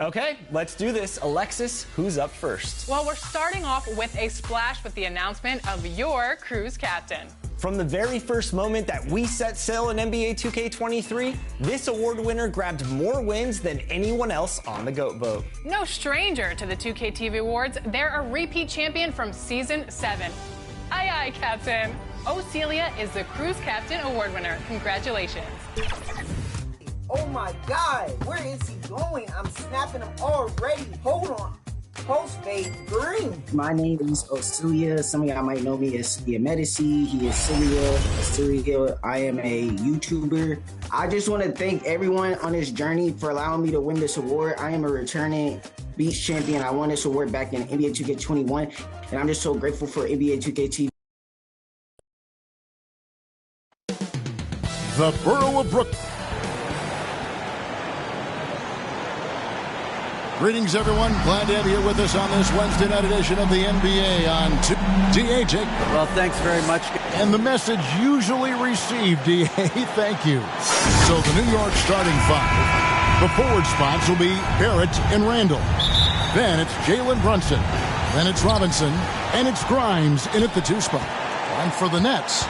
Okay, let's do this. Alexis, who's up first? Well, we're starting off with a splash with the announcement of your cruise captain. From the very first moment that we set sail in NBA 2K23, this award winner grabbed more wins than anyone else on the GOAT vote. No stranger to the 2K TV Awards, they're a repeat champion from Season 7. Aye, aye, Captain. Celia is the Cruise Captain Award winner. Congratulations. Oh my God, where is he going? I'm snapping him already. Hold on. Post fade green. My name is Celia. Some of y'all might know me as Celia Medici. He is Celia. I am a YouTuber. I just want to thank everyone on this journey for allowing me to win this award. I am a returning Beach champion. I won this award back in NBA 2K21, and I'm just so grateful for NBA 2K TV. The Borough of Brooklyn. Greetings, everyone. Glad to have you here with us on this Wednesday night edition of the NBA on DA Jake. Well, thanks very much. And the message usually received, DA, thank you. So the New York starting five. The forward spots will be Barrett and Randall. Then it's Jalen Brunson. Then it's Robinson. And it's Grimes in at the 2 spot. And for the Nets,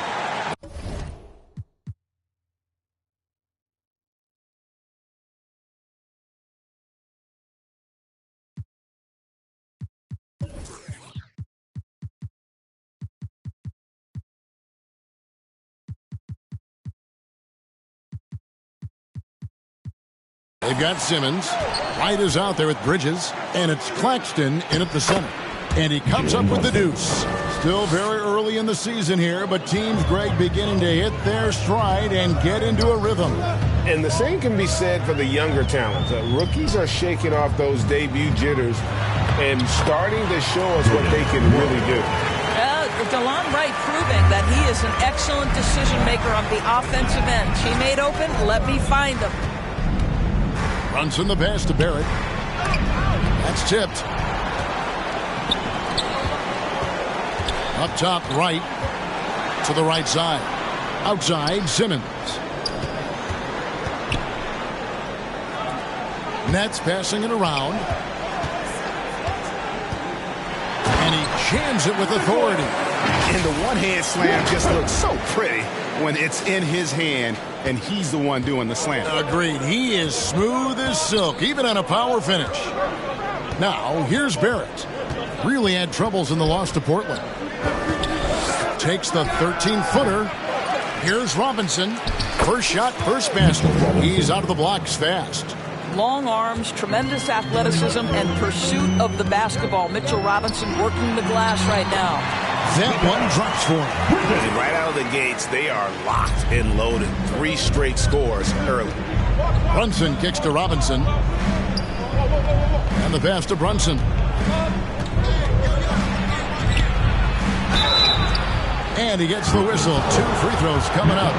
they've got Simmons. White is out there with Bridges. And it's Claxton in at the center. And he comes up with the deuce. Still very early in the season here, but teams, Greg, beginning to hit their stride and get into a rhythm. And the same can be said for the younger talent. Rookies are shaking off those debut jitters and starting to show us what they can really do. DeLon Wright proving that he is an excellent decision maker on the offensive end. Teammate open, let me find him. Brunson the pass to Barrett. That's tipped. Up top, right to the right side. Outside, Simmons. Nets passing it around. And he jams it with authority. And the one-hand slam just looks so pretty when it's in his hand and he's the one doing the slam. Agreed. He is smooth as silk, even on a power finish. Now, here's Barrett. Really had troubles in the loss to Portland. Takes the 13-footer. Here's Robinson. First shot, first basket. He's out of the blocks fast. Long arms, tremendous athleticism, and pursuit of the basketball. Mitchell Robinson working the glass right now. That one drops for him. And right out of the gates, they are locked and loaded. 3 straight scores early. Brunson kicks to Robinson. And the pass to Brunson. And he gets the whistle. 2 free throws coming up.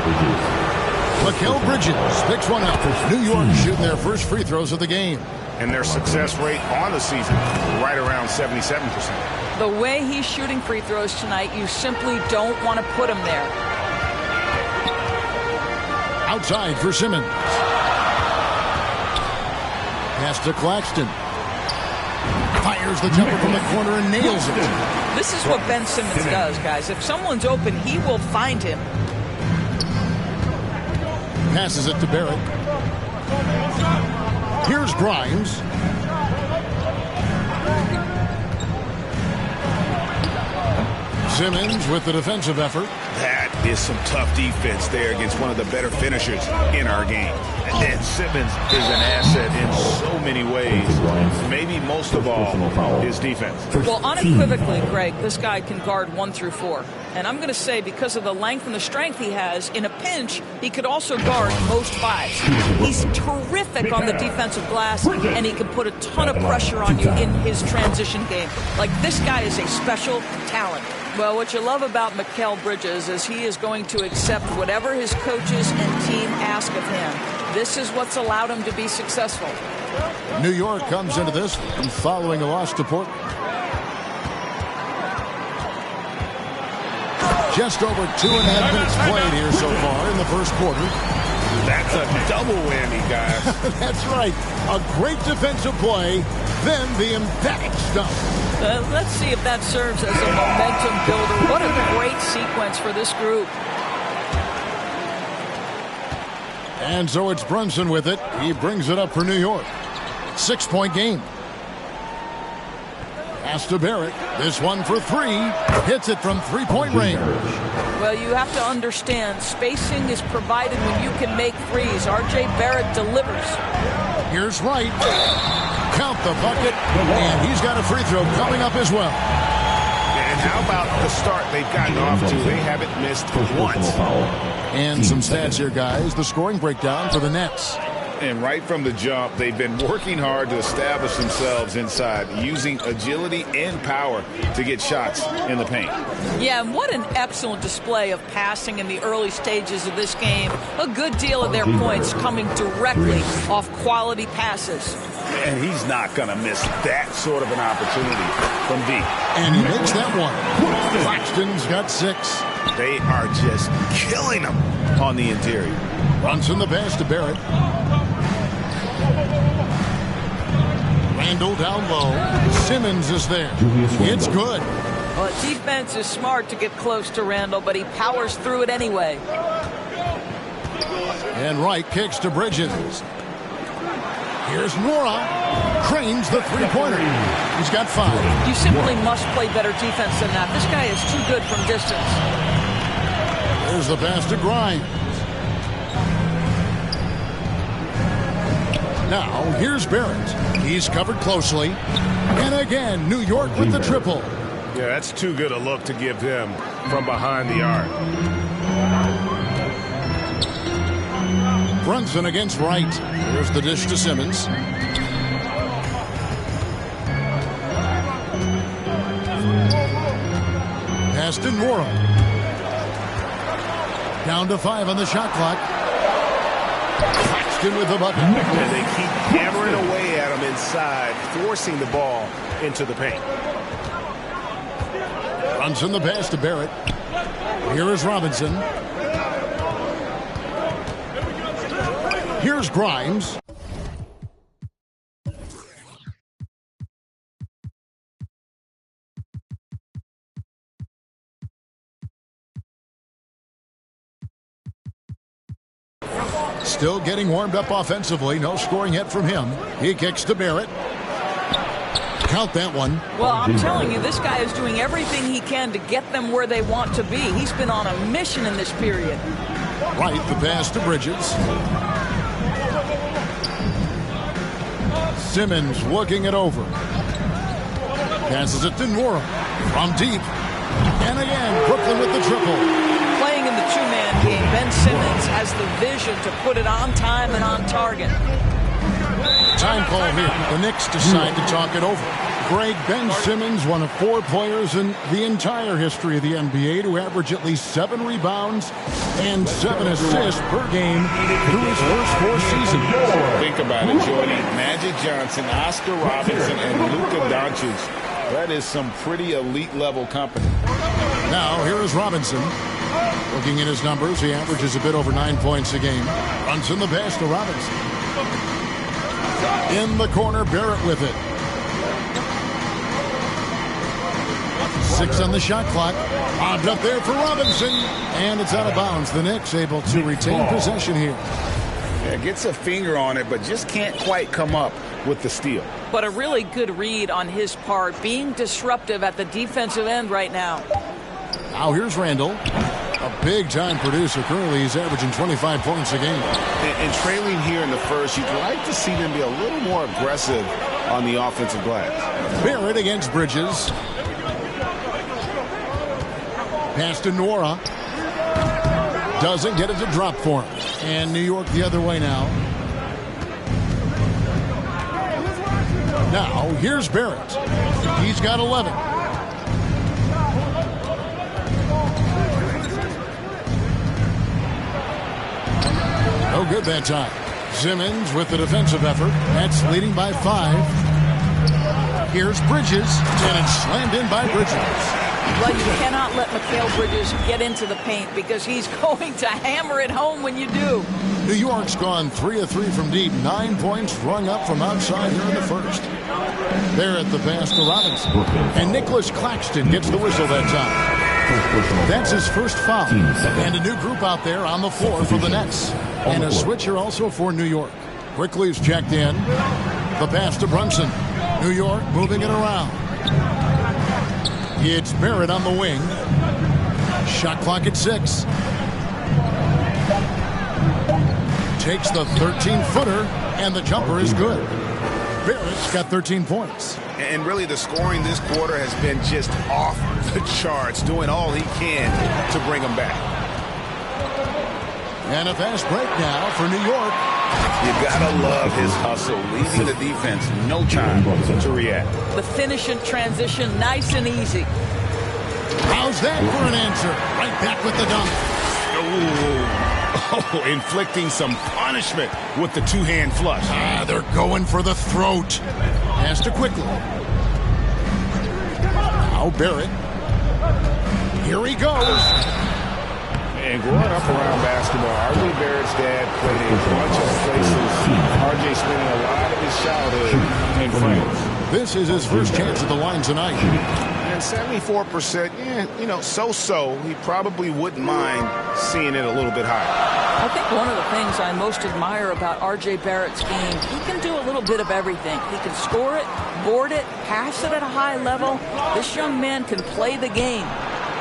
Mikal Bridges picks one up. New York shooting their first free throws of the game. And their success rate on the season, right around 77%. The way he's shooting free throws tonight, you simply don't want to put him there. Outside for Simmons. Pass to Claxton. Fires the jumper from the corner and nails it. This is what Ben Simmons does, guys. If someone's open, he will find him. Passes it to Barrett. Here's Grimes. Simmons with the defensive effort. That is some tough defense there against one of the better finishers in our game. And Simmons is an asset in so many ways. Maybe most of all, his defense. Well, unequivocally, Greg, this guy can guard 1 through 4. And I'm going to say, because of the length and the strength he has, in a pinch, he could also guard most 5s. He's terrific on the defensive glass, and he can put a ton of pressure on you in his transition game. Like, this guy is a special talent. Well, what you love about Mikal Bridges is he is going to accept whatever his coaches and team ask of him. This is what's allowed him to be successful. New York comes into this following a loss to Portland. Just over 2.5 minutes played here so far in the first quarter. That's a double whammy, guys. That's right. A great defensive play, then the emphatic stop. Let's see if that serves as a momentum builder. What a great sequence for this group. And so it's Brunson with it. He brings it up for New York. 6-point game. Pass to Barrett. This one for three. Hits it from three-point range. Well, you have to understand, spacing is provided when you can make threes. R.J. Barrett delivers. Here's Wright. Count the bucket. And he's got a free throw coming up as well. And how about the start they've gotten off to? They haven't missed once. And some stats here, guys. The scoring breakdown for the Nets. And right from the jump, they've been working hard to establish themselves inside, using agility and power to get shots in the paint. Yeah, and what an excellent display of passing in the early stages of this game. A good deal of their points coming directly off quality passes. And he's not going to miss that sort of an opportunity from deep. And he makes that one. Claxton's got 6. They are just killing them on the interior. Brunson the pass to Barrett. Randall down low. Simmons is there. It's good. Well, defense is smart to get close to Randall, but he powers through it anyway. And Wright kicks to Bridges. Here's Nora. Cranes the three-pointer. He's got 5. You simply must play better defense than that. This guy is too good from distance. There's the pass to Grimes. Now, here's Barrett. He's covered closely. And again, New York with the triple. Yeah, that's too good a look to give him from behind the arc. Brunson against Wright. Here's the dish to Simmons. Pass to Nora. Down to 5 on the shot clock. Claxton with the bucket. And they keep hammering away at him inside, forcing the ball into the paint. Brunson the pass to Barrett. Here is Robinson. Here's Grimes. Still getting warmed up offensively. No scoring yet from him. He kicks to Barrett. Count that one. Well, I'm telling you, this guy is doing everything he can to get them where they want to be. He's been on a mission in this period. Right, the pass to Bridges. Simmons looking it over. Passes it to Nora. From deep. And again, Brooklyn with the triple. Playing in the two-man game, Ben Simmons has the vision to put it on time and on target. Time call here. The Knicks decide to talk it over. Greg, Ben Simmons, one of 4 players in the entire history of the NBA to average at least 7 rebounds and 7 assists per game through his first 4 seasons. Think about it, Jordy. Magic Johnson, Oscar Robinson, and Luka Doncic. That is some pretty elite-level company. Now, here is Robinson. Looking at his numbers, he averages a bit over 9 points a game. Runs in the pass to Robinson. In the corner, Barrett with it. 6 on the shot clock. Bobbed up there for Robinson. And it's out of bounds. The Knicks able to retain possession here. Yeah, gets a finger on it, but just can't quite come up with the steal. But a really good read on his part, being disruptive at the defensive end right now. Now here's Randall. A big-time producer. Currently, he's averaging 25 points a game. And trailing here in the first, you'd like to see them be a little more aggressive on the offensive glass. Barrett against Bridges. Pass to Nora. Doesn't get it to drop for him. And New York the other way now. Now, here's Barrett. He's got 11. No good that time. Simmons with the defensive effort. Nets leading by 5. Here's Bridges. And it's slammed in by Bridges. Well, you cannot let Mikal Bridges get into the paint because he's going to hammer it home when you do. New York's gone 3 of 3 from deep. 9 points rung up from outside here in the first. Barrett the pass to Robinson. And Nicholas Claxton gets the whistle that time. That's his first foul. And a new group out there on the floor for the Nets. And a switcher also for New York. Quickly's checked in. The pass to Brunson. New York moving it around. It's Barrett on the wing. Shot clock at 6. Takes the 13-footer, and the jumper is good. Barrett's got 13 points. And really the scoring this quarter has been just off the charts, doing all he can to bring them back. And a fast break now for New York. You gotta love his hustle, leaving the defense no time to react. The finish in transition, nice and easy. How's that for an answer? Right back with the dunk. Oh, inflicting some punishment with the two-hand flush. They're going for the throat. Pass to Quickly. Now Barrett. Here he goes. And growing up around basketball, R.J. Barrett's dad played a bunch of places. R.J. spending a lot of his childhood in France. This is his first chance at the line tonight. And 74%, so-so. He probably wouldn't mind seeing it a little bit higher. I think one of the things I most admire about R.J. Barrett's game, he can do a little bit of everything. He can score it, board it, pass it at a high level. This young man can play the game.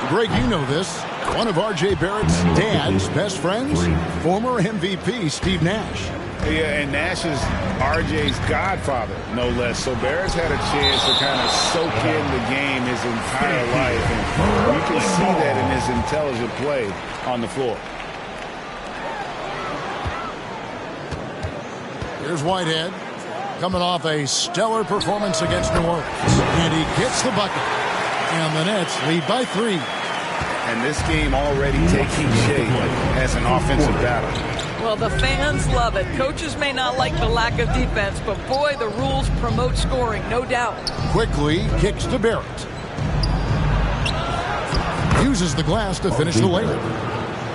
Greg, you know this. One of R.J. Barrett's dad's best friends, former MVP Steve Nash. Yeah, and Nash is R.J.'s godfather, no less. So Barrett's had a chance to kind of soak in the game his entire life. And you can see that in his intelligent play on the floor. Here's Whitehead, coming off a stellar performance against New Orleans. And he gets the bucket. And the Nets lead by 3. And this game already taking shape as an offensive battle. Well, the fans love it. Coaches may not like the lack of defense, but boy, the rules promote scoring, no doubt. Quickly kicks to Barrett. Uses the glass to finish the layup.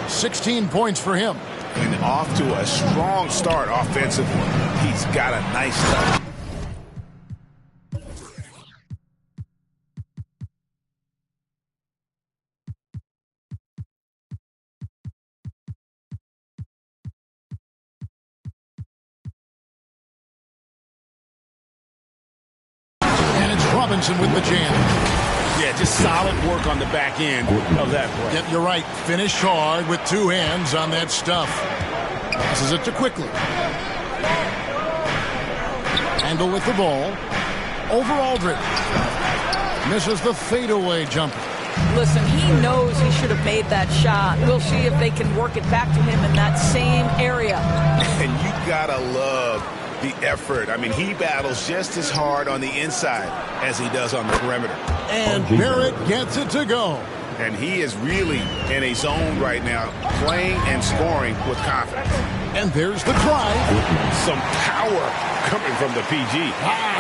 16 points for him. And off to a strong start offensively. He's got a nice touch. Robinson with the jam. Yeah, just solid work on the back end of that play. Yep, you're right. Finish hard with 2 hands on that stuff. Passes it to Quickly. Handle with the ball. Over Aldridge. Misses the fadeaway jumper. Listen, he knows he should have made that shot. We'll see if they can work it back to him in that same area. And you gotta love the effort. I mean, he battles just as hard on the inside as he does on the perimeter. And Barrett gets it to go. And he is really in a zone right now, playing and scoring with confidence. And there's the drive. Some power coming from the PG.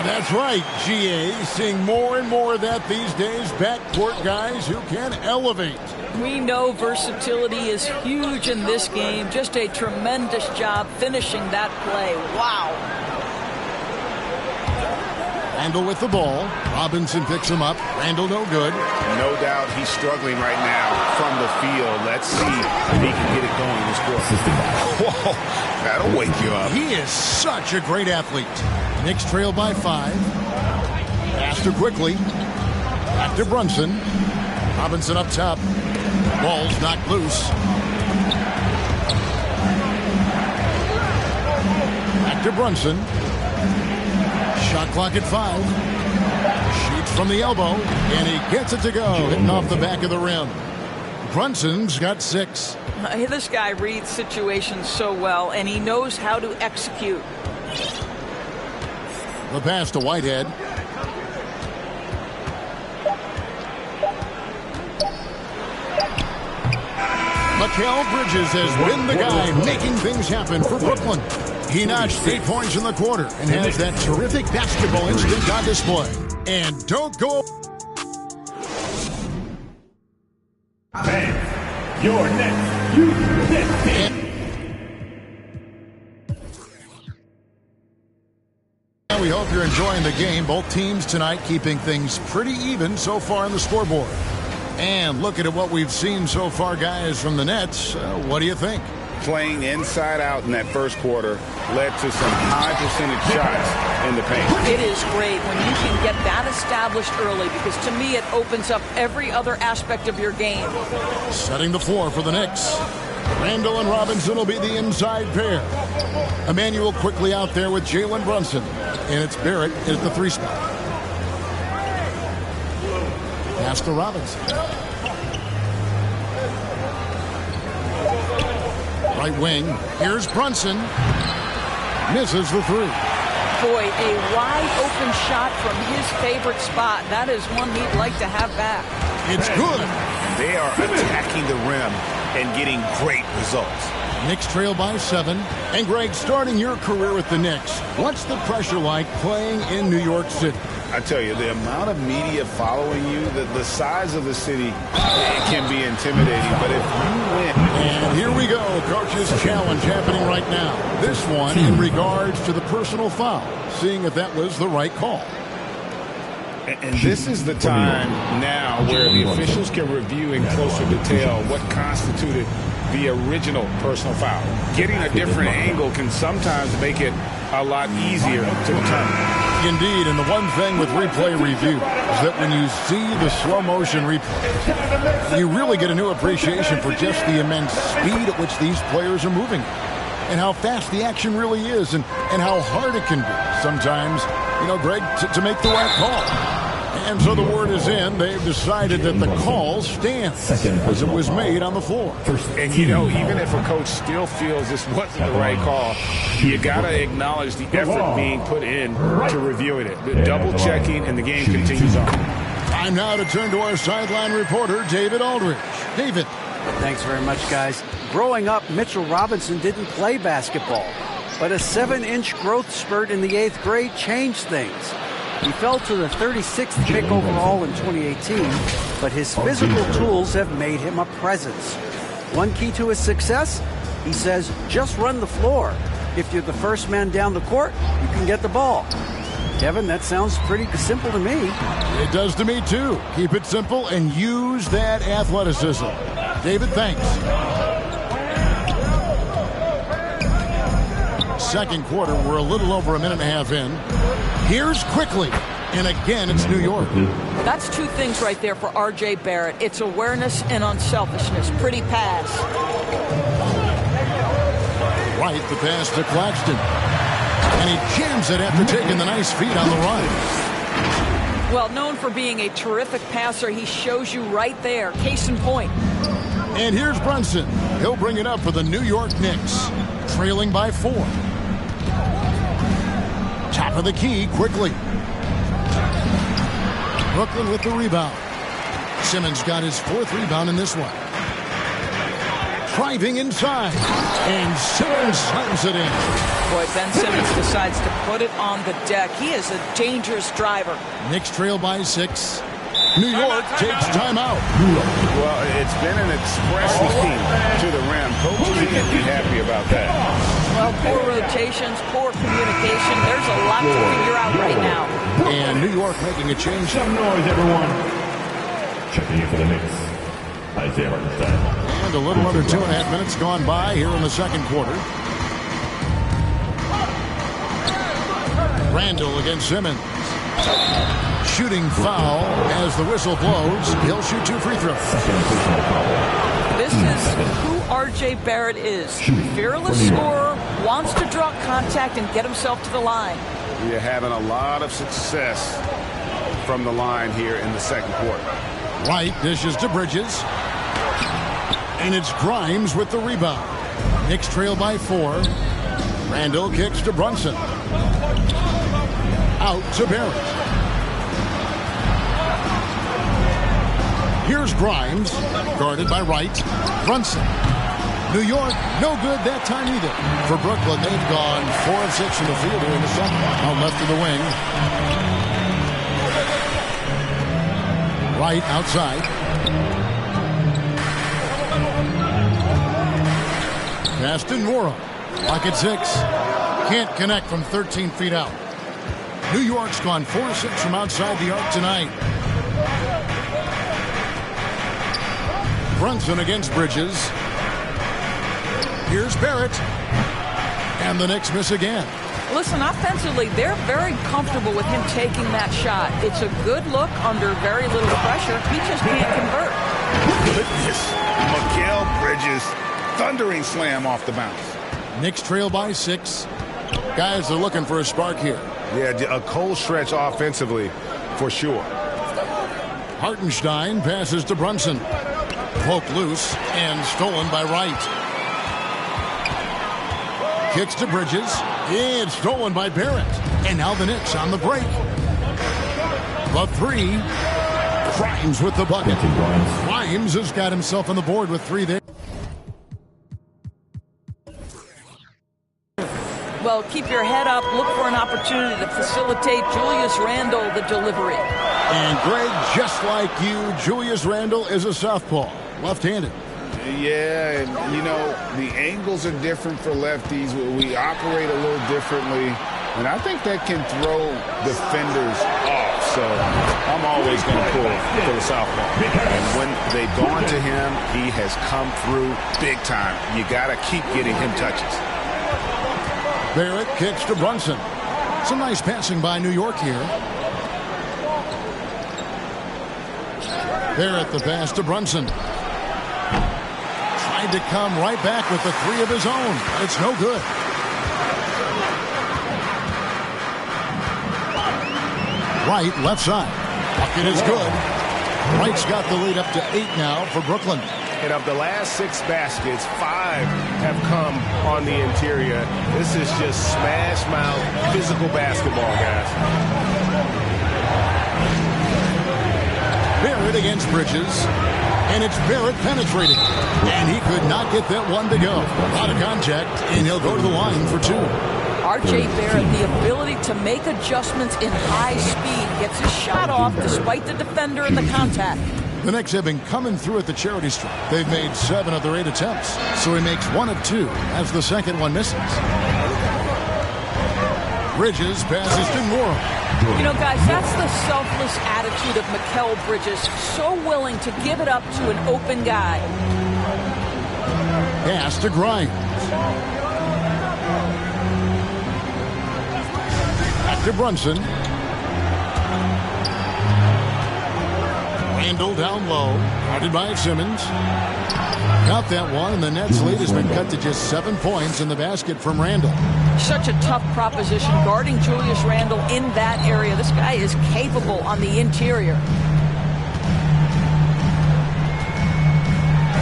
That's right, GA. Seeing more and more of that these days. Backcourt guys who can elevate. We know versatility is huge in this game. Just a tremendous job finishing that play. Wow. Randall with the ball. Robinson picks him up. Randall no good. No doubt he's struggling right now from the field. Let's see if he can get it going this quarter. Whoa, that'll wake you up. He is such a great athlete. Knicks trail by 5. Pass to Quickly. Back to Brunson. Robinson up top. Ball's knocked loose. Back to Brunson. Shot clock at 5. Shoots from the elbow, and he gets it to go, hitting off the back of the rim. Brunson's got 6. This guy reads situations so well, and he knows how to execute. The pass to Whitehead. Mikal Bridges has been the guy making things happen for Brooklyn. He notched 8 points in the quarter and has that terrific basketball instinct on display. And don't go... Your next U15. We hope you're enjoying the game. Both teams tonight keeping things pretty even so far on the scoreboard. And looking at what we've seen so far, guys, from the Nets, what do you think? Playing inside out in that first quarter led to some high percentage shots in the paint. It is great when you can get that established early, because to me it opens up every other aspect of your game. Setting the floor for the Knicks. Randall and Robinson will be the inside pair. Emmanuel quickly out there with Jalen Brunson. And it's Barrett at the 3 spot. Pass to Robinson. Right wing. Here's Brunson. Misses the 3. Boy, a wide open shot from his favorite spot. That is one he'd like to have back. It's good. They are attacking the rim and getting great results. Knicks trail by 7. And Greg, starting your career with the Knicks, what's the pressure like playing in New York City? I tell you, the amount of media following you, the size of the city, it can be intimidating. But if you win... And here we go. Coach's challenge happening right now. This one in regards to the personal foul, seeing if that was the right call. And this is the time now where the officials can review in closer detail what constituted the original personal foul. Getting a different angle can sometimes make it a lot easier to determine. Indeed, and the one thing with replay review is that when you see the slow motion replay, you really get a new appreciation for just the immense speed at which these players are moving and how fast the action really is and how hard it can be sometimes, Greg, to make the right call. And so the word is in. They've decided that the call stands as it was made on the floor. And, even if a coach still feels this wasn't the right call, you got to acknowledge the effort being put in to reviewing it. The double-checking, and the game continues on. Time now to turn to our sideline reporter, David Aldridge. David. Thanks very much, guys. Growing up, Mitchell Robinson didn't play basketball, but a 7-inch growth spurt in the 8th grade changed things. He fell to the 36th pick overall in 2018, but his physical tools have made him a presence. One key to his success, he says, just run the floor. If you're the first man down the court, you can get the ball. Kevin, that sounds pretty simple to me. It does to me, too. Keep it simple and use that athleticism. David, thanks. Second quarter, we're a little over a minute and a half in. Here's quickly, and again, it's New York. That's two things right there for R.J. Barrett. It's awareness and unselfishness. Pretty pass. Right, the pass to Claxton. And he jams it after taking the nice feed on the run. Well, known for being a terrific passer, he shows you right there. Case in point. And here's Brunson. He'll bring it up for the New York Knicks, trailing by 4. Top of the key, quickly. Brooklyn with the rebound. Simmons got his 4th rebound in this one. Driving inside. And Simmons slams it in. Boy, Ben Simmons decides to put it on the deck. He is a dangerous driver. Knicks trail by 6. New York takes timeout. Well, it's been an express lane to the rim. Coach can't be happy about that. Well, poor rotations, poor communication. There's a lot to figure out right now. And New York making a change. Some noise, everyone. Checking in for the Knicks. Isaiah Hartenstein. And a little under 2.5 minutes gone by here in the second quarter. Randall against Simmons. Shooting foul as the whistle blows. He'll shoot 2 free throws. This is who R.J. Barrett is. Fearless scorer, wants to draw contact and get himself to the line. You're having a lot of success from the line here in the second quarter. White dishes to Bridges. And it's Grimes with the rebound. Knicks trail by 4. Randall kicks to Brunson. Out to Barrett. Here's Grimes, guarded by Wright. Brunson. New York, no good that time either. For Brooklyn, they've gone 4 of 6 in the field here in the second. Out left of the wing. Wright outside. Pass to Nora. Lock at 6. Can't connect from 13 feet out. New York's gone 4-6 from outside the arc tonight. Brunson against Bridges. Here's Barrett. And the Knicks miss again. Listen, offensively, they're very comfortable with him taking that shot. It's a good look under very little pressure. He just can't convert. Goodness. Mikal Bridges. Thundering slam off the bounce. Knicks trail by 6. Guys are looking for a spark here. Yeah, a cold stretch offensively, for sure. Hartenstein passes to Brunson. Poked loose and stolen by Wright. Kicks to Bridges. And stolen by Barrett. And now the Knicks on the break. The 3. Grimes with the bucket. Grimes has got himself on the board with 3 there. Well, keep your head up. Look for an opportunity to facilitate Julius Randle the delivery. And Greg, just like you, Julius Randle is a southpaw, left-handed. Yeah, and you know, the angles are different for lefties. We operate a little differently, and I think that can throw defenders off. So I'm always going to pull for the southpaw. And when they've gone to him, he has come through big time. You got to keep getting him touches. Barrett kicks to Brunson. Some nice passing by New York here. Barrett the pass to Brunson. Tried to come right back with the 3 of his own. It's no good. Wright left side. Bucket is good. Wright's got the lead up to 8 now for Brooklyn. And of the last 6 baskets, 5 have come on the interior. This is just smash mouth physical basketball, guys. Barrett against Bridges. And it's Barrett penetrating. And he could not get that one to go. A lot of contact, and he'll go to the line for 2. R.J. Barrett, the ability to make adjustments in high speed, gets his shot off despite the defender and the contact. The Knicks have been coming through at the charity stripe. They've made 7 of their 8 attempts. So he makes 1 of 2 as the second one misses. Bridges passes to Nora. You know, guys, that's the selfless attitude of Mikal Bridges. So willing to give it up to an open guy. Pass to Grimes. Back to Brunson. Randle down low. Guarded by Simmons. Got that one, and the Nets' lead has been cut to just 7 points in the basket from Randle. Such a tough proposition guarding Julius Randle in that area. This guy is capable on the interior.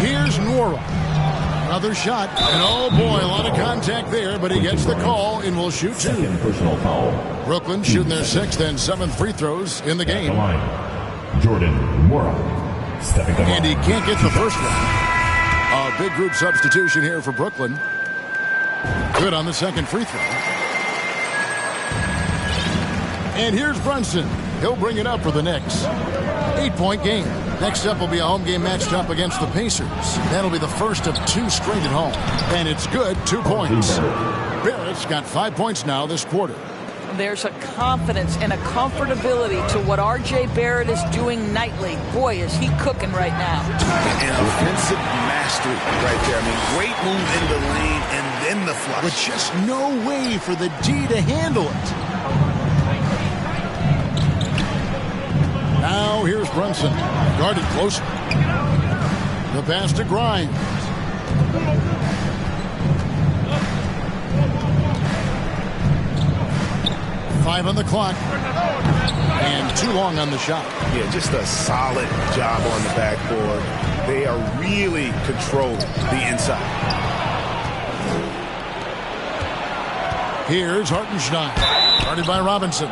Here's Nora. Another shot. And oh boy, a lot of contact there, but he gets the call and will shoot 2. Personal foul. Brooklyn shooting their 6th and 7th free throws in the game. Jordan Mora stepping up. And he can't get the first one. A big group substitution here for Brooklyn. Good on the second free throw. And here's Brunson. He'll bring it up for the Knicks. 8-point game. Next up will be a home game matched up against the Pacers. That'll be the first of 2 straight at home. And it's good, 2 points. Barrett's got 5 points now this quarter. There's a confidence and a comfortability to what R.J. Barrett is doing nightly. Boy, is he cooking right now. An offensive mastery right there. I mean, great move in the lane and then the flush. But just no way for the D to handle it. Now here's Brunson. Guarded close. The pass to Grimes. Five on the clock. And too long on the shot. Yeah, just a solid job on the backboard. They are really controlling the inside. Here's Hartenstein. Guarded by Robinson.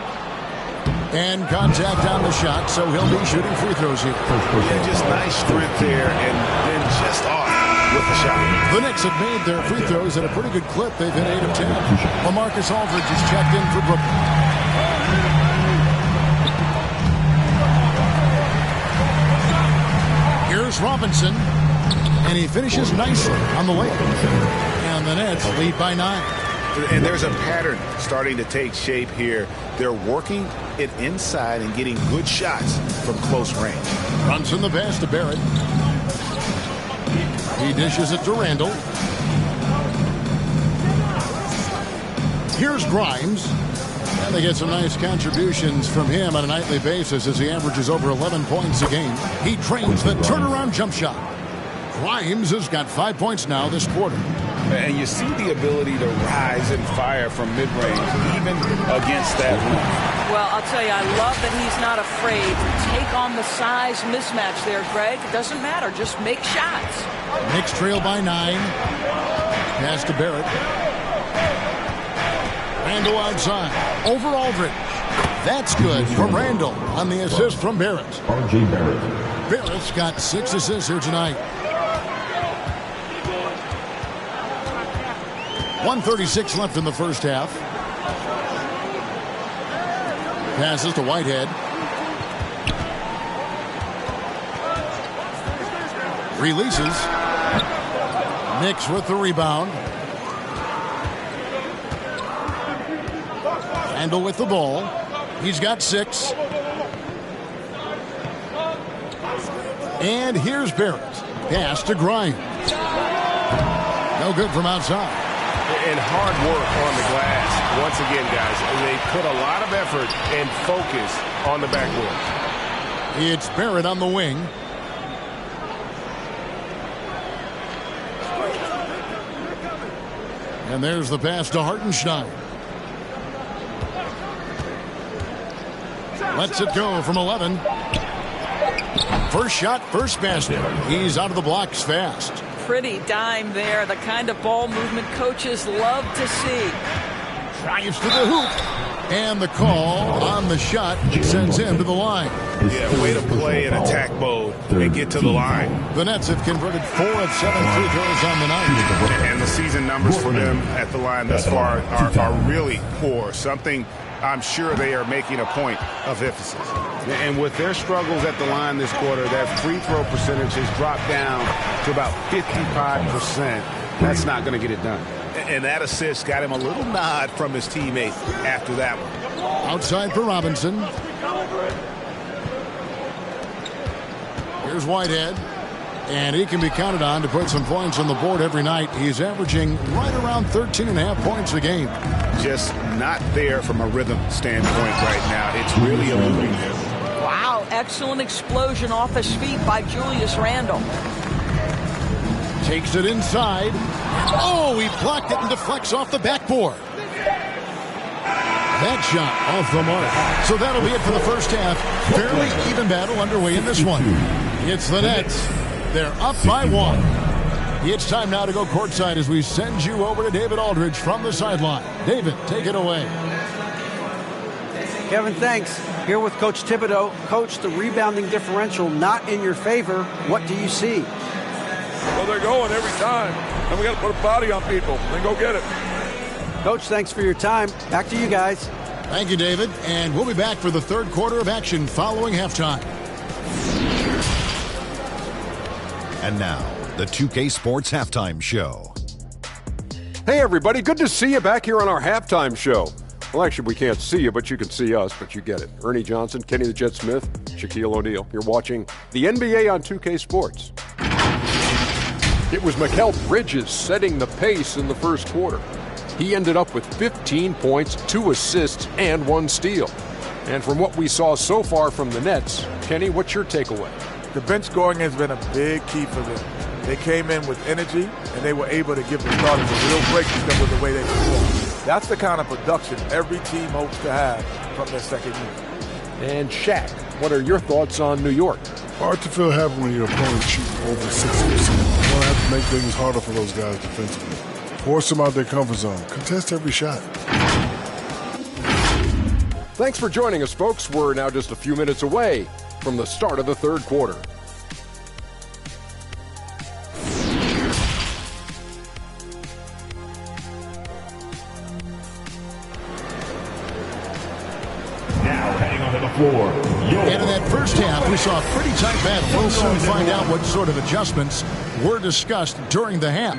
And contact on the shot, so he'll be shooting free throws here. Yeah, just nice strength there, and then just off with the shot. The Knicks have made their free throws at a pretty good clip. They've hit 8 of 10. LaMarcus Aldridge is checked in for Brooklyn. Here's Robinson, and he finishes nicely on the layup. And the Nets lead by 9. And there's a pattern starting to take shape here. They're working it inside and getting good shots from close range. Brunson the pass to Barrett. He dishes it to Randall. Here's Grimes. And they get some nice contributions from him on a nightly basis as he averages over 11 points a game. He trains the turnaround jump shot. Grimes has got 5 points now this quarter. And you see the ability to rise and fire from mid-range, even against that roof. Well, I'll tell you, I love that he's not afraid to take on the size mismatch there, Greg. It doesn't matter. Just make shots. Knicks trail by 9. Pass to Barrett. Randall outside. Over Aldridge. That's good from Randall on the assist from Barrett. R.J. Barrett. Barrett's got 6 assists here tonight. 1:36 left in the first half. Passes to Whitehead. Releases. Knicks with the rebound. Randall with the ball. He's got 6. And here's Barrett. Pass to Grimes. No good from outside. And hard work on the glass. Once again, guys, they put a lot of effort and focus on the backboard. It's Barrett on the wing. And there's the pass to Hartenstein. Lets it go from 11. First shot, first basket. He's out of the blocks fast. Pretty dime there, the kind of ball movement coaches love to see. Drives to the hoop. And the call on the shot sends him to the line. Yeah, way to play in attack mode and get to the line. The Nets have converted 4 of 7 free throws on the night. And the season numbers for them at the line thus far are really poor. Something I'm sure they are making a point of emphasis. And with their struggles at the line this quarter, their free throw percentage has dropped down to about 55%. That's not going to get it done. And that assist got him a little nod from his teammate after that one. Outside for Robinson. Here's Whitehead. And he can be counted on to put some points on the board every night. He's averaging right around 13.5 points a game. Just not there from a rhythm standpoint right now. It's really eluding him. Wow, excellent explosion off his feet by Julius Randle. Takes it inside. Oh, he blocked it and deflects off the backboard. That shot off the mark. So that'll be it for the first half. Fairly even battle underway in this one. It's the Nets. They're up by 1. It's time now to go courtside as we send you over to David Aldridge from the sideline. David, take it away. Kevin, thanks. Here with Coach Thibodeau. Coach, the rebounding differential not in your favor. What do you see? Well, they're going every time, and we got to put a body on people and go get it. Coach, thanks for your time. Back to you guys. Thank you, David. And we'll be back for the third quarter of action following halftime. And now, the 2K Sports Halftime Show. Hey, everybody. Good to see you back here on our halftime show. Well, actually, we can't see you, but you can see us, but you get it. Ernie Johnson, Kenny the Jet Smith, Shaquille O'Neal. You're watching the NBA on 2K Sports. It was Mikal Bridges setting the pace in the first quarter. He ended up with 15 points, 2 assists, and 1 steal. And from what we saw so far from the Nets, Kenny, what's your takeaway? The bench scoring has been a big key for them. They came in with energy, and they were able to give the starters a real break because of the way they performed. That's the kind of production every team hopes to have from their second unit. And Shaq, what are your thoughts on New York? Hard to feel happy when your opponent's shooting over 60%. You're going to have to make things harder for those guys defensively. Force them out their comfort zone. Contest every shot. Thanks for joining us, folks. We're now just a few minutes away from the start of the third quarter. And in that first half, we saw a pretty tight battle. We'll soon find out what sort of adjustments were discussed during the half.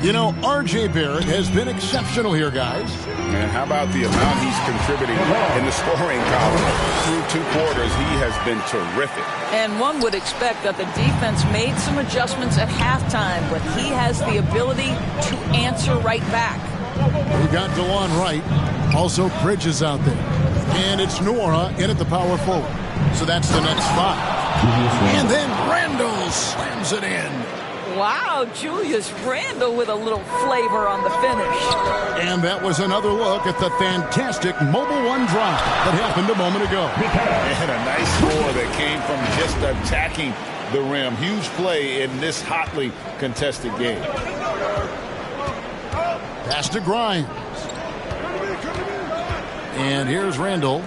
You know, R.J. Barrett has been exceptional here, guys. And how about the amount he's contributing in the scoring column? Through 2 quarters, he has been terrific. And one would expect that the defense made some adjustments at halftime, but he has the ability to answer right back. We got DeLon Wright. Also Bridges out there. And it's Nora in at the power forward. So that's the next 5. And then Randall slams it in. Wow, Julius Randle with a little flavor on the finish. And that was another look at the fantastic Mobile One drive that happened a moment ago. And a nice score that came from just attacking the rim. Huge play in this hotly contested game. Pass to Grimes. And here's Randall.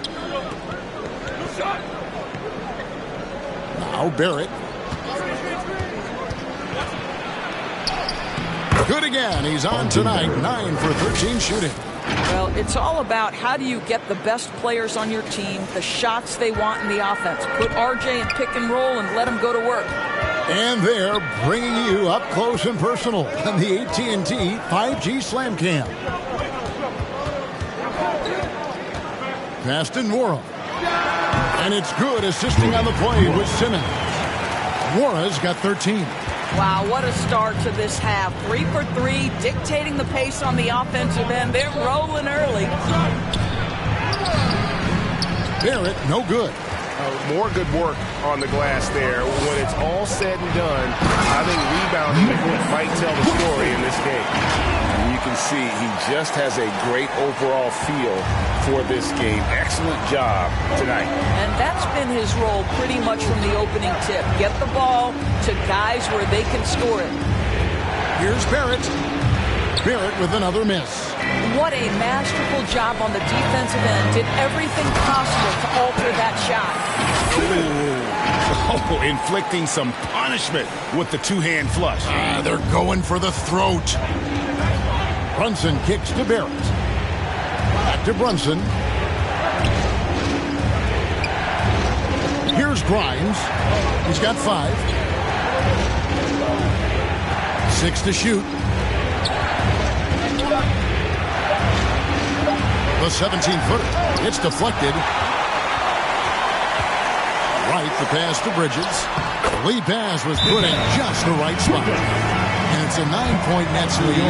Now Barrett. Good again. He's on tonight. 9 for 13 shooting. Well, it's all about how do you get the best players on your team, the shots they want in the offense. Put RJ in pick and roll and let him go to work. And they're bringing you up close and personal on the AT&T 5G Slam Cam. Pass to Nora. And it's good, assisting on the play with Simmons. Nora's got 13. Wow, what a start to this half. 3 for 3, dictating the pace on the offensive end. They're rolling early. Barrett, no good. More good work on the glass there. When it's all said and done, I think rebounding might tell the story in this game. And you can see he just has a great overall feel for this game. Excellent job tonight. And that's been his role pretty much from the opening tip. Get the ball to guys where they can score it. Here's Barrett. Barrett with another miss. What a masterful job on the defensive end. Did everything possible to alter that shot. Oh, inflicting some punishment with the 2-hand flush. They're going for the throat. Brunson kicks to Barrett. Back to Brunson. Here's Grimes. He's got 5. 6 to shoot. The 17-footer. It's deflected. Right, the pass to Bridges. The lead pass was put in just the right spot. And it's a 9-point Nets lead.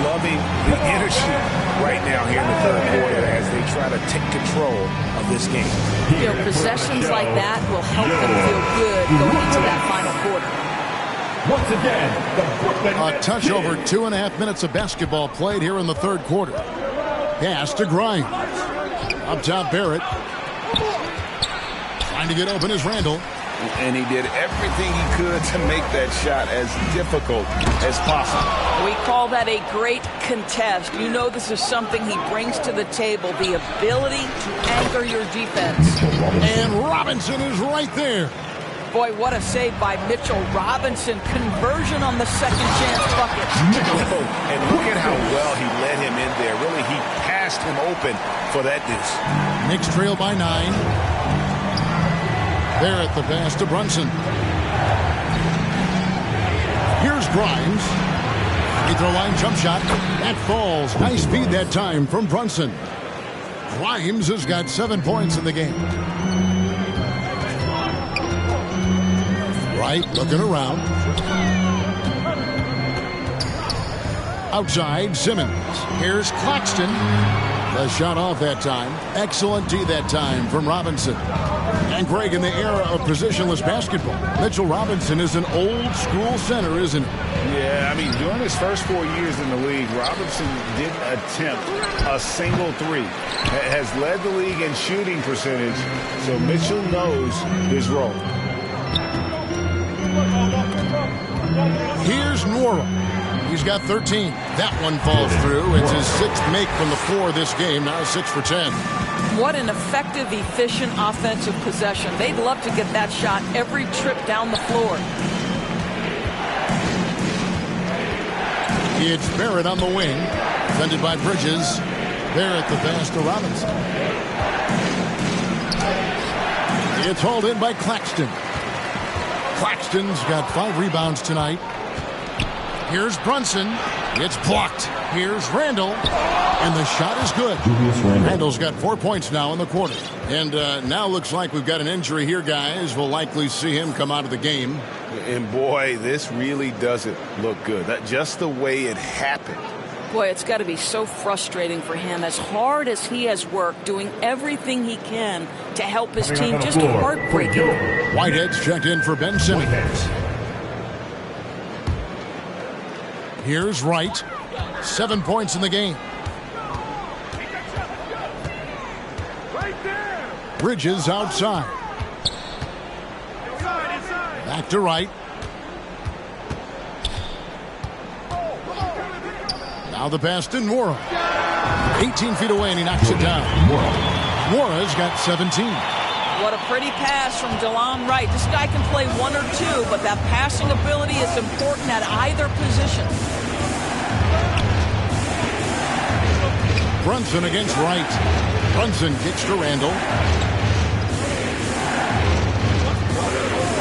Loving the energy right now here in the third quarter as they try to take control of this game. You know, possessions like that will help them feel good going into that final quarter. Once again, a touch over 2.5 minutes of basketball played here in the third quarter. Pass to Grimes. Up top, Barrett. Trying to get open is Randall. And he did everything he could to make that shot as difficult as possible. We call that a great contest. You know this is something he brings to the table, the ability to anchor your defense. And Robinson is right there. Boy, what a save by Mitchell Robinson. Conversion on the second chance bucket. And look at how well he led him in there. Really, he passed him open for that deuce. Knicks trail by 9. Barrett the pass to Brunson. Here's Grimes. Free throw line jump shot. That falls. Nice speed that time from Brunson. Grimes has got 7 points in the game. Right, looking around. Outside, Simmons. Here's Claxton. The shot off that time. Excellent D that time from Robinson. And Greg, in the era of positionless basketball, Mitchell Robinson is an old-school center, isn't he? Yeah, I mean, during his first 4 years in the league, Robinson didn't attempt a single 3. Has led the league in shooting percentage, so Mitchell knows his role. Here's Nora. He's got 13. That one falls through. It's his 6th make from the floor this game. Now 6 for 10. What an effective, efficient offensive possession. They'd love to get that shot every trip down the floor. It's Barrett on the wing. Defended by Bridges. Barrett the pass to Robinson. It's hauled in by Claxton. Claxton's got 5 rebounds tonight. Here's Brunson. It's blocked. Here's Randall. And the shot is good. Randall's got 4 points now in the quarter. And now looks like we've got an injury here, guys. We'll likely see him come out of the game. And boy, this really doesn't look good. That just the way it happened. Boy, it's got to be so frustrating for him. As hard as he has worked, doing everything he can to help his team, just heartbreaking. Whitehead's checked in for Ben Simmons. Here's Wright. 7 points in the game. Bridges outside. Back to Wright. Now the pass to Nwora. 18 feet away and he knocks it down. Nwora's got 17. What a pretty pass from DeLon Wright. This guy can play 1 or 2, but that passing ability is important at either position. Brunson against Wright. Brunson kicks to Randall.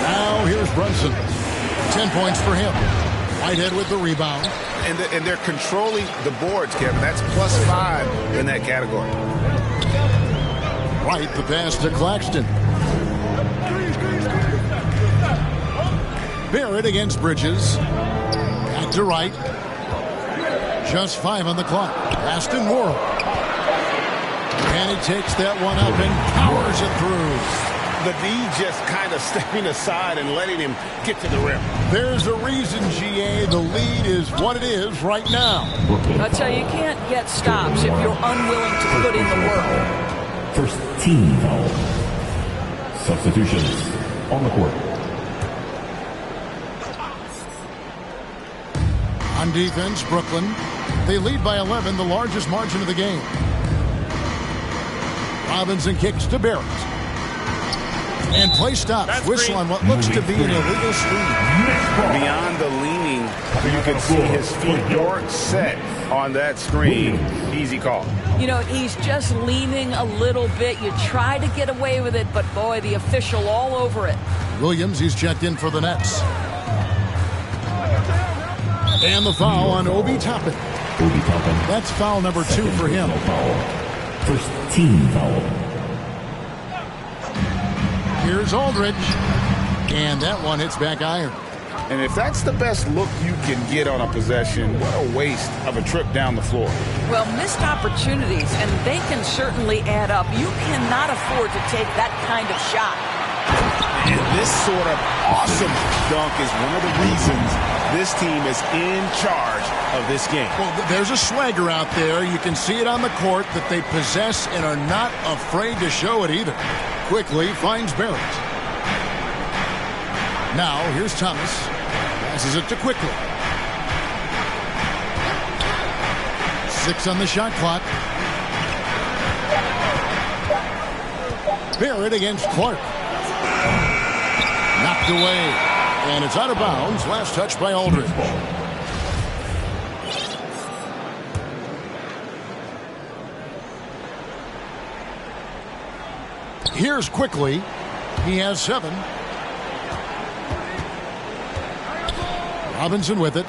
Now here's Brunson. 10 points for him. Whitehead with the rebound. And they're controlling the boards, Kevin. That's +5 in that category. Wright, the pass to Claxton. Barrett against Bridges. Back to Wright. Just 5 on the clock. Pass to Nwora. And he takes that one up and powers it through. The D just kind of stepping aside and letting him get to the rim. There's a reason, GA. The lead is what it is right now. I tell you, you can't get stops if you're unwilling to put in the work. First team foul. Substitutions on the court. On defense, Brooklyn. They lead by 11, the largest margin of the game. Robinson kicks to Barrett. And play stops. Whistle on what looks to be an illegal screen. Beyond the leaning, you can see his feet weren't set on that screen. Easy call. You know, he's just leaning a little bit. You try to get away with it, but boy, the official all over it. Williams, he's checked in for the Nets. And the foul on Obi Toppin. That's foul number 2 for him. First team foul. Here's Aldridge. And that one hits back iron. And if that's the best look you can get on a possession, what a waste of a trip down the floor. Well, missed opportunities, and they can certainly add up. You cannot afford to take that kind of shot. And this sort of awesome dunk is one of the reasons this team is in charge of this game. Well, there's a swagger out there. You can see it on the court that they possess and are not afraid to show it either. Quickly finds Barrett. Now, here's Thomas. Passes it to Quickly. 6 on the shot clock. Barrett against Clark. Knocked away. And it's out of bounds. Last touch by Aldridge. Here's Quickly. He has 7. Robinson with it.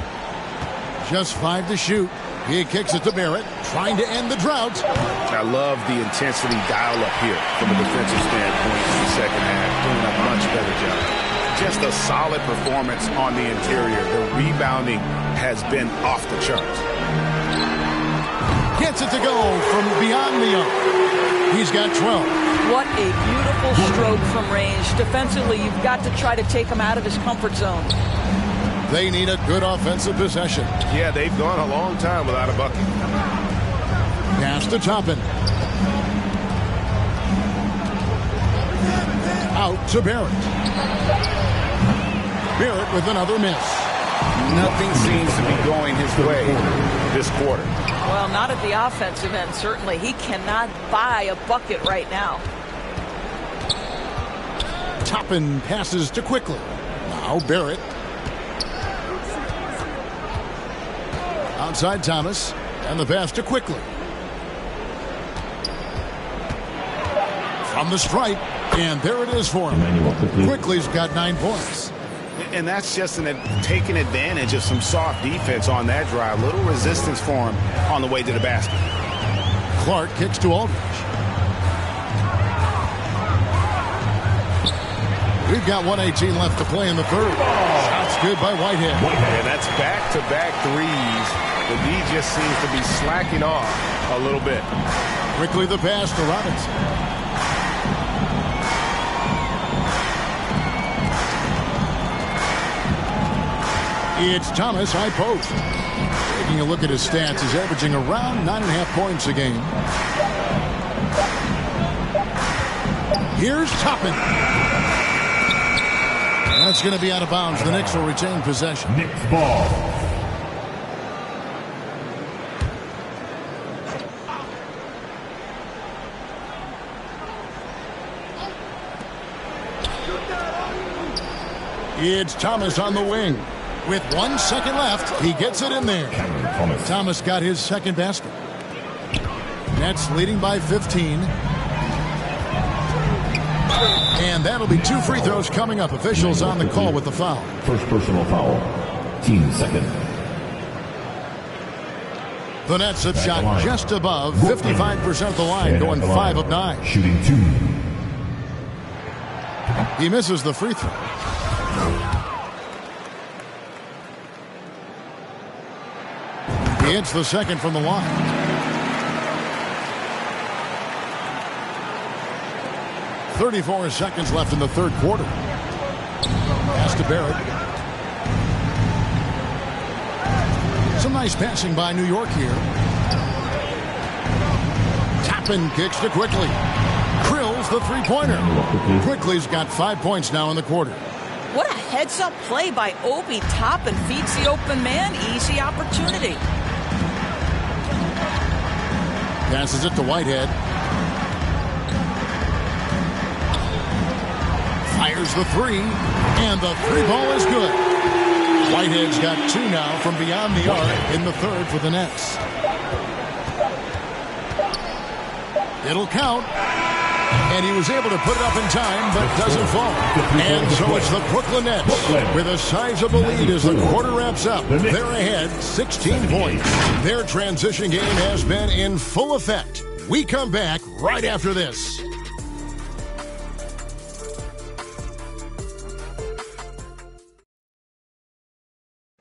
Just 5 to shoot. He kicks it to Barrett, trying to end the drought. I love the intensity dial up here from a defensive standpoint in the second half. Doing a much better job. Just a solid performance on the interior. The rebounding has been off the charts. Gets it to go from beyond the arc. He's got 12. What a beautiful stroke from range. Defensively, you've got to try to take him out of his comfort zone. They need a good offensive possession. Yeah, they've gone a long time without a bucket. Pass to Toppin. Out to Barrett. Barrett with another miss. Nothing seems to be going his way this quarter. Well, not at the offensive end, certainly. He cannot buy a bucket right now. Toppin passes to Quickly. Now Barrett. Outside Thomas. And the pass to Quickly. From the stripe. And there it is for him. Quickly's got 9 points. And that's just taking advantage of some soft defense on that drive. Little resistance for him on the way to the basket. Clark kicks to Aldridge. We've got 1:18 left to play in the third. Shots good by Whitehead. And that's back-to-back threes. The D just seems to be slacking off a little bit. Quickly the pass to Robinson. It's Thomas, high post. Taking a look at his stats, he's averaging around 9.5 points a game. Here's Toppin. That's going to be out of bounds. The Knicks will retain possession. Knicks ball. It's Thomas on the wing. With 1 second left, he gets it in there. Thomas got his second basket. Nets leading by 15. And that'll be 2 free throws coming up. Officials on the call with the foul. First personal foul. Team second. The Nets have shot just above 55% of the line, going 5 of 9. Shooting 2. He misses the free throw. He hits the second from the line. .34 seconds left in the third quarter. Pass to Barrett. Some nice passing by New York here. Toppin kicks to Quickly. Drills the three-pointer. Quickly's got 5 points now in the quarter. What a heads-up play by Obi. Toppin feeds the open man. Easy opportunity. Passes it to Whitehead. Fires the three, and the three ball is good. Whitehead's got 2 now from beyond the arc in the third for the Nets. It'll count, and he was able to put it up in time, but doesn't fall. And so it's the Brooklyn Nets with a sizable lead as the quarter wraps up. They're ahead 16 points. Their transition game has been in full effect. We come back right after this.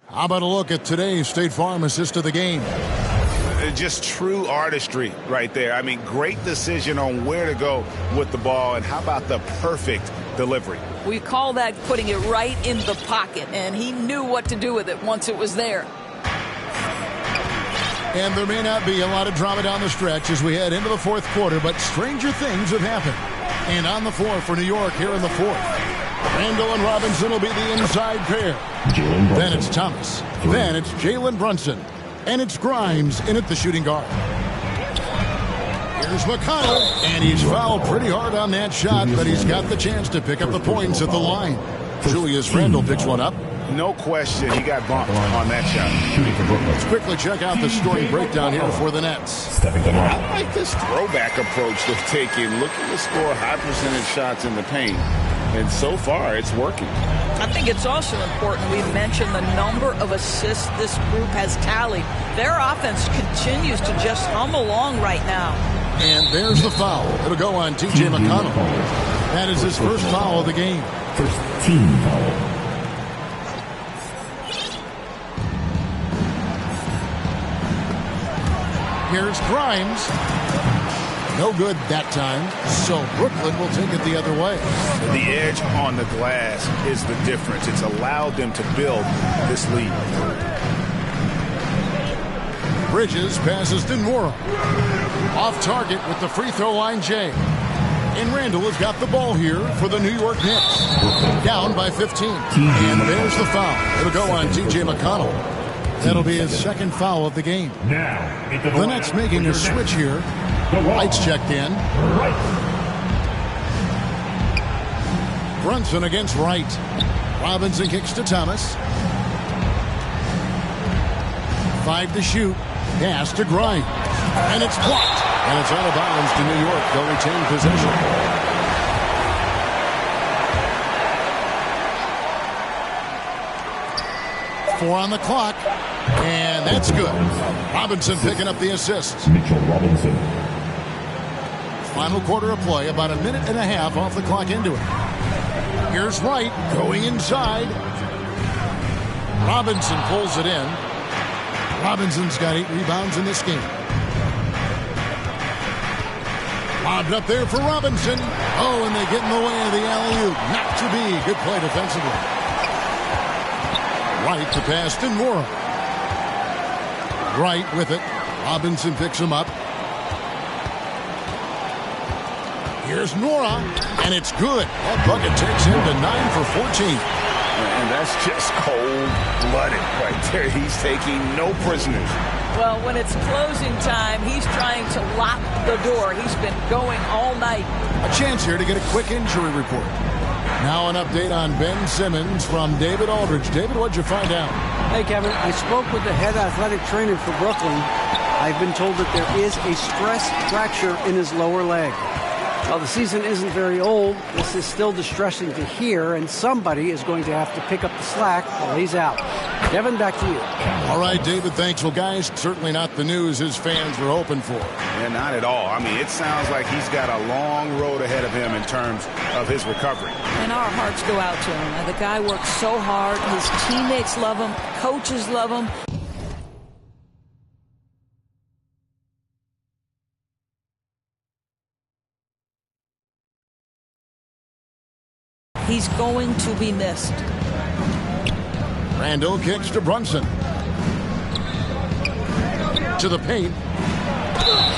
How about a look at today's State Farm assist of the game? Just true artistry right there. I mean, great decision on where to go with the ball, and how about the perfect delivery? We call that putting it right in the pocket, and he knew what to do with it once it was there. And there may not be a lot of drama down the stretch as we head into the fourth quarter, but stranger things have happened. And on the floor for New York here in the fourth, Randall and Robinson will be the inside pair. Then it's Thomas. Then it's Jalen Brunson. And it's Grimes in at the shooting guard. Here's McConnell, and he's fouled pretty hard on that shot, but he's got the chance to pick up the points at the line. Julius Randle picks one up. No question, he got bumped on that shot. Let's quickly check out the scoring breakdown here for the Nets. I like this throwback approach they're taking, looking to score high percentage shots in the paint. And so far, it's working. I think it's also important we mention the number of assists this group has tallied. Their offense continues to just hum along right now. And there's the foul. It'll go on T.J. McConnell. That is his first foul of the game. First team foul. Here's Grimes. No good that time, so Brooklyn will take it the other way. The edge on the glass is the difference. It's allowed them to build this lead. Bridges passes to Nora. Off target with the free throw line, Jay. And Randall has got the ball here for the New York Knicks. Down by 15. And there's the foul. It'll go on T.J. McConnell. That'll be his second foul of the game. The Nets making a switch here. White's checked in. Brunson against Wright. Robinson kicks to Thomas. 5 to shoot. Pass to Grimes. And it's blocked. And it's out of bounds to New York. They'll retain possession. 4 on the clock, and that's good. Robinson picking up the assist. Mitchell Robinson. Final quarter of play, about a minute and a half off the clock into it. Here's Wright going inside. Robinson pulls it in. Robinson's got 8 rebounds in this game. Lobbed up there for Robinson. Oh, and they get in the way of the alley-oop. Not to be. Good play defensively. Wright to pass to Nora. Wright with it. Robinson picks him up. Here's Nora, and it's good. That bucket takes him to 9 for 14. And that's just cold-blooded right there. He's taking no prisoners. Well, when it's closing time, he's trying to lock the door. He's been going all night. A chance here to get a quick injury report. Now an update on Ben Simmons from David Aldridge. David, what'd you find out? Hey, Kevin, I spoke with the head athletic trainer for Brooklyn. I've been told that there is a stress fracture in his lower leg. While the season isn't very old, this is still distressing to hear, and somebody is going to have to pick up the slack while he's out. Kevin, back to you. All right, David, thanks. Well, guys, certainly not the news his fans were hoping for. Yeah, not at all. I mean, it sounds like he's got a long road ahead of him in terms of his recovery. And our hearts go out to him. The guy works so hard. His teammates love him. Coaches love him. He's going to be missed. Randall kicks to Brunson. To the paint.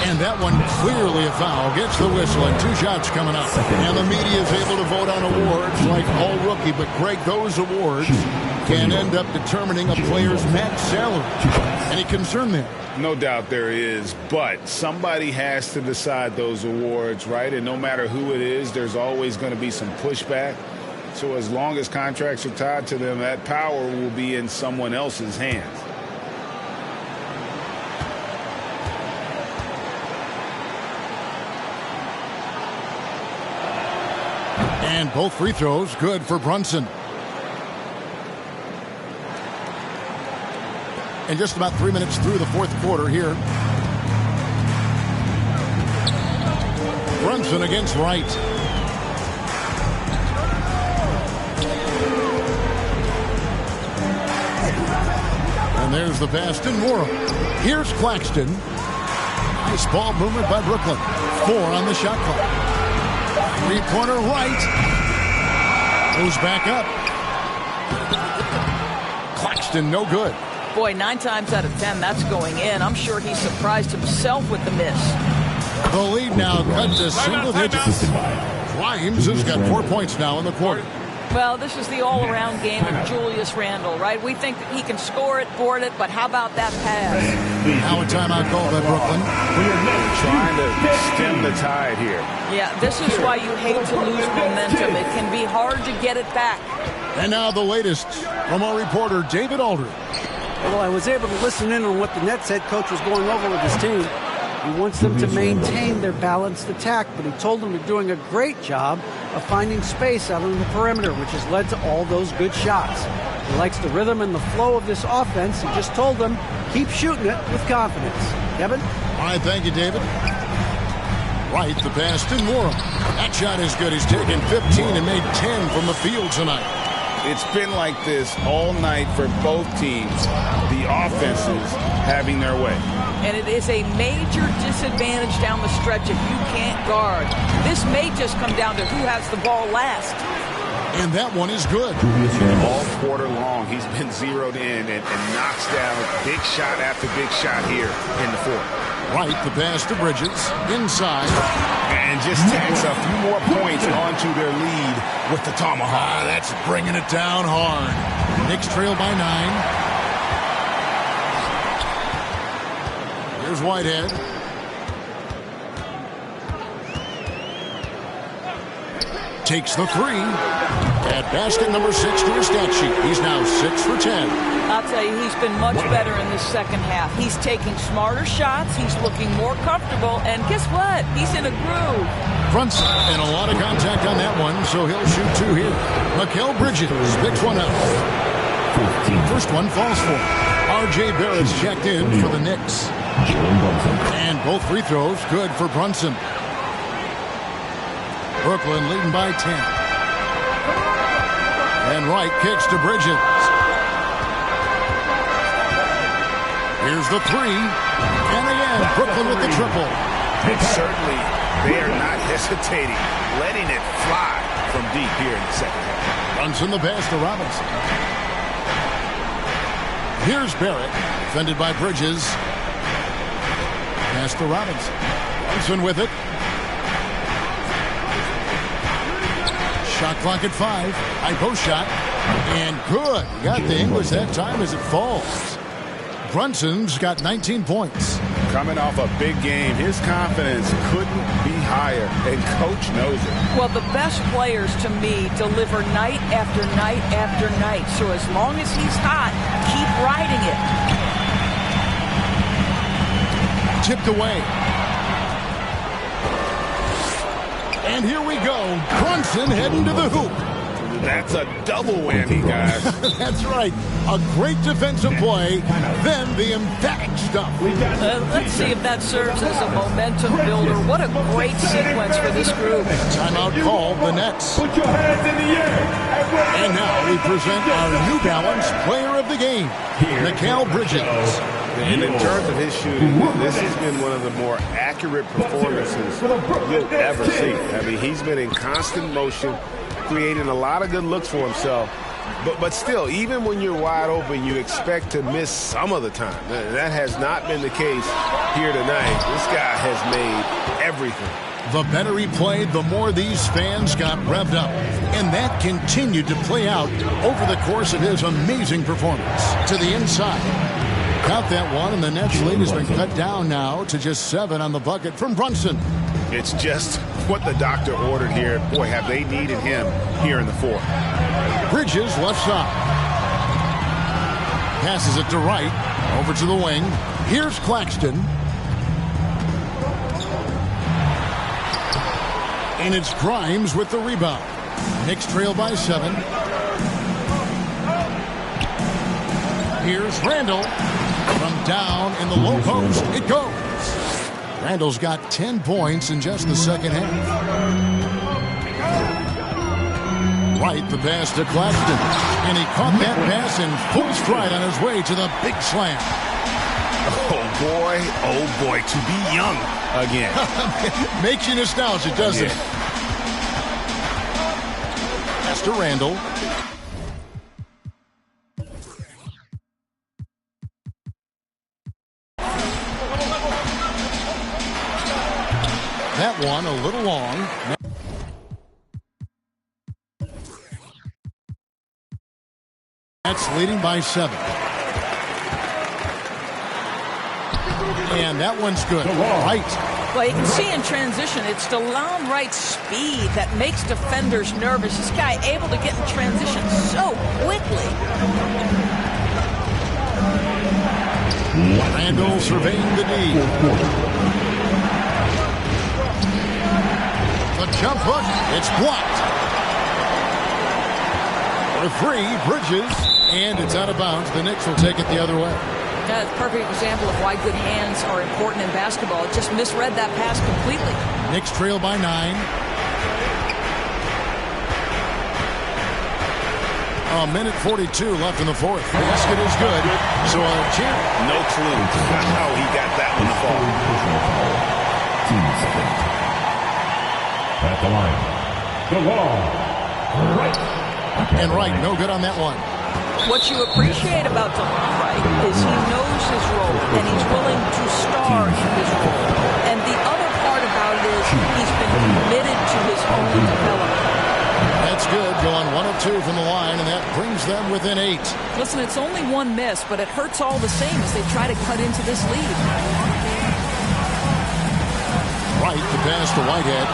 And that one clearly a foul. Gets the whistle and 2 shots coming up. And the media is able to vote on awards like all rookie. But, Greg, those awards can end up determining a player's max salary. Any concern there? No doubt there is, but somebody has to decide those awards, right? And no matter who it is, there's always going to be some pushback. So as long as contracts are tied to them, that power will be in someone else's hands. And both free throws good for Brunson. And just about 3 minutes through the fourth quarter here. Brunson against Wright. And there's the pass to Nora. Here's Claxton. Nice ball movement by Brooklyn. 4 on the shot clock. 3-pointer Wright. Goes back up. Claxton no good. Boy, 9 times out of 10, that's going in. I'm sure he surprised himself with the miss. The lead now cut to single digits. Grimes has got 4 points now in the quarter. Well, this is the all-around game of Julius Randle, right? We think that he can score it, board it, but how about that pass? Now a timeout call by Brooklyn. Trying to stem the tide here. Yeah, this is why you hate to lose momentum. It can be hard to get it back. And now the latest from our reporter, David Aldridge. Well, I was able to listen in on what the Nets head coach was going over with his team. He wants them to maintain their balanced attack, but he told them they're doing a great job of finding space out on the perimeter, which has led to all those good shots. He likes the rhythm and the flow of this offense. He just told them, keep shooting it with confidence. Kevin? All right, thank you, David. Wright, the pass to Nora. That shot is good. He's taken 15 and made 10 from the field tonight. It's been like this all night for both teams. The offenses having their way. And it is a major disadvantage down the stretch if you can't guard. This may just come down to who has the ball last. And that one is good. All quarter long, he's been zeroed in and knocks down big shot after big shot here in the fourth. Wright, the pass to Bridges, inside. And just tacks a few more points onto their lead with the tomahawk. That's bringing it down hard. Knicks trail by 9. Here's Whitehead. Takes the 3. At basket number 6 to his stat sheet. He's now 6 for 10. I'll tell you, he's been much better in this second half. He's taking smarter shots. He's looking more comfortable. And guess what? He's in a groove. Brunson, and a lot of contact on that one, so he'll shoot 2 here. Mikal Bridges picks one up. First one falls for R.J. Barrett's checked in for the Knicks. And both free throws good for Brunson. Brooklyn leading by 10. And Wright kicks to Bridges. Here's the three. And again, Brooklyn with the triple. And certainly, they are not hesitating, letting it fly from deep here in the second half. Brunson the pass to Robinson. Here's Barrett, defended by Bridges. Pass to Robinson. Brunson with it. Shot clock at 5. High post shot. And good. He got the English that time as it falls. Brunson's got 19 points. Coming off a big game, his confidence couldn't be higher, and coach knows it. Well, the best players, to me, deliver night after night after night. So as long as he's hot, keep riding it. Tipped away. And here we go. Brunson heading to the hoop. That's a double whammy, guys. That's right. A great defensive play, then the emphatic stuff. Let's see if that serves as a momentum builder. What a great sequence for this group. Timeout called the Nets. Put your hands in the air. And now we present our New Balance player of the game, Mikal Bridges. And in terms of his shooting, this has been one of the more accurate performances you'll ever see. I mean, he's been in constant motion, creating a lot of good looks for himself. But still, even when you're wide open, you expect to miss some of the time. That has not been the case here tonight. This guy has made everything. The better he played, the more these fans got revved up. And that continued to play out over the course of his amazing performance. To the inside. Count that one, and the Nets lead has been cut down now to just 7 on the bucket from Brunson. It's just what the doctor ordered here. Boy, have they needed him here in the fourth. Bridges left side. Passes it to Wright. Over to the wing. Here's Claxton. And it's Grimes with the rebound. Knicks trail by 7. Here's Randall. From down in the low post, it goes. Randall's got 10 points in just the second half. Wright the pass to Claxton. And he caught that pass in full stride on his way to the big slam. Oh boy, to be young again. Makes you nostalgic, doesn't it? Pass to Randall. That one a little long. That's leading by 7. And that one's good. Right. Well, you can see in transition, it's DeLon Wright's speed that makes defenders nervous. This guy able to get in transition so quickly. Randall surveying the D. The jump hook, it's blocked. For 3, Bridges, and it's out of bounds. The Knicks will take it the other way. That's a perfect example of why good hands are important in basketball. It just misread that pass completely. Knicks trail by 9. A minute 42 left in the fourth. Basket is good. So a champ. No clue how he got that one to fall. At the line, DeLon Wright. And Wright, no good on that one. What you appreciate about DeLon Wright is he knows his role, and he's willing to star in his role. And the other part about it is he's been committed to his own development. That's good, going 1 of 2 from the line, and that brings them within 8. Listen, it's only one miss, but it hurts all the same as they try to cut into this lead. Wright, the pass to Whitehead.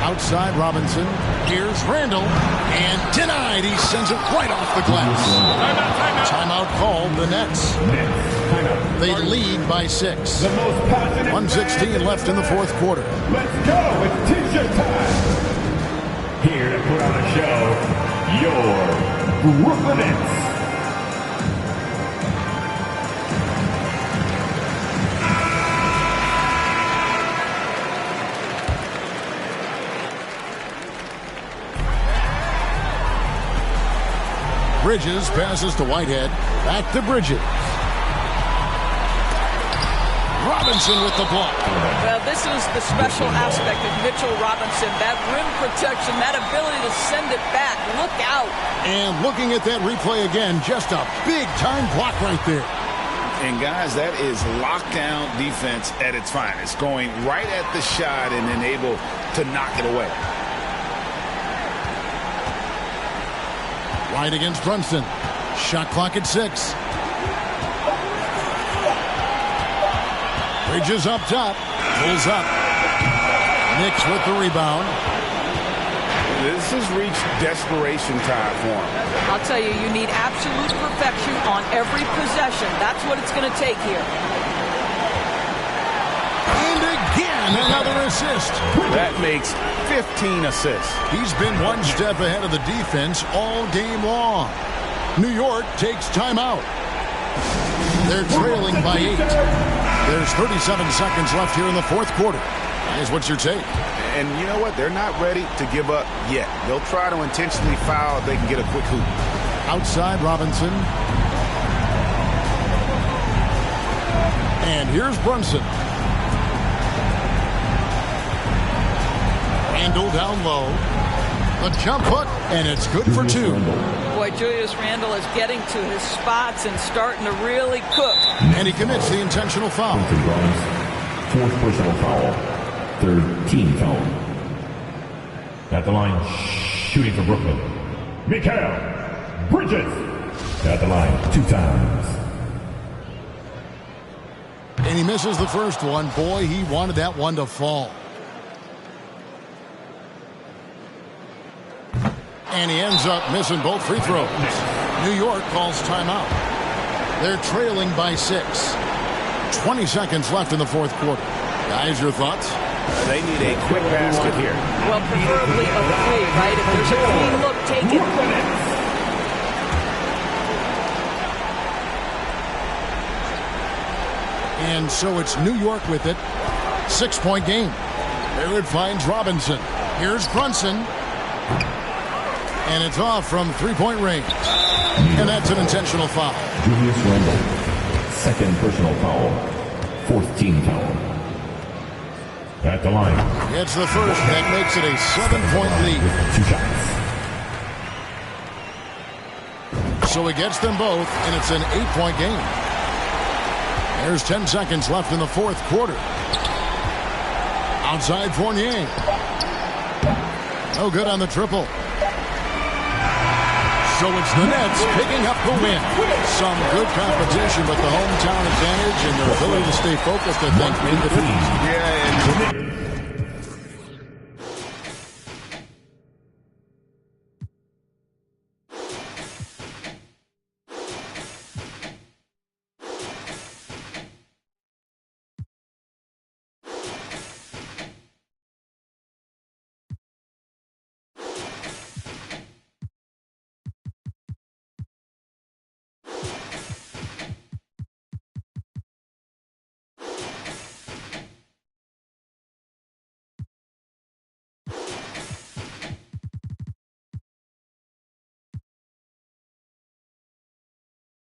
Outside Robinson. Here's Randall. And denied. He sends it right off the glass. Timeout called the Nets. They lead by 6. 1:16 left in the fourth quarter. Let's go. It's t-shirt time. Here to put on a show, your Brooklyn Nets. Bridges passes to Whitehead. Back to Bridges. Robinson with the block. Well, this is the special aspect of Mitchell Robinson. That rim protection, that ability to send it back. Look out. And looking at that replay again, just a big-time block right there. And, guys, that is lockdown defense at its finest. Going right at the shot and then able to knock it away. White against Brunson. Shot clock at 6. Bridges up top. Pulls up. Knicks with the rebound. This has reached desperation time for him. I'll tell you, you need absolute perfection on every possession. That's what it's going to take here. And again, another assist. That makes 15 assists. He's been one step ahead of the defense all game long. New York takes timeout. They're trailing by 8. There's 37 seconds left here in the fourth quarter. Guys, what's your take? And you know what? They're not ready to give up yet. They'll try to intentionally foul if they can get a quick hoop. Outside Robinson. And here's Brunson. Randall down low. The jump hook, and it's good for 2. Boy, Julius Randle is getting to his spots and starting to really cook. And he commits the intentional foul. Fourth personal foul. 13 foul. At the line, shooting for Brooklyn, Mikal Bridges. At the line 2 times. And he misses the first one. Boy, he wanted that one to fall. And he ends up missing both free throws. New York calls timeout. They're trailing by 6. 20 seconds left in the fourth quarter. Guys, your thoughts? They need a quick basket here. Well, preferably a 3, right? If there's a clean look, take it. And so it's New York with it. 6-point game. There it finds Robinson. Here's Brunson. And it's off from 3-point range. And that's an intentional foul. Julius Randle, second personal foul. 14 foul. At the line. It's the first. That makes it a 7-point lead. 2 shots. So he gets them both, and it's an 8-point game. There's 10 seconds left in the fourth quarter. Outside Fournier. No good on the triple. So it's the Nets picking up the win. Some good competition, but the hometown advantage and their ability to stay focused, I think, made the difference. Yeah, and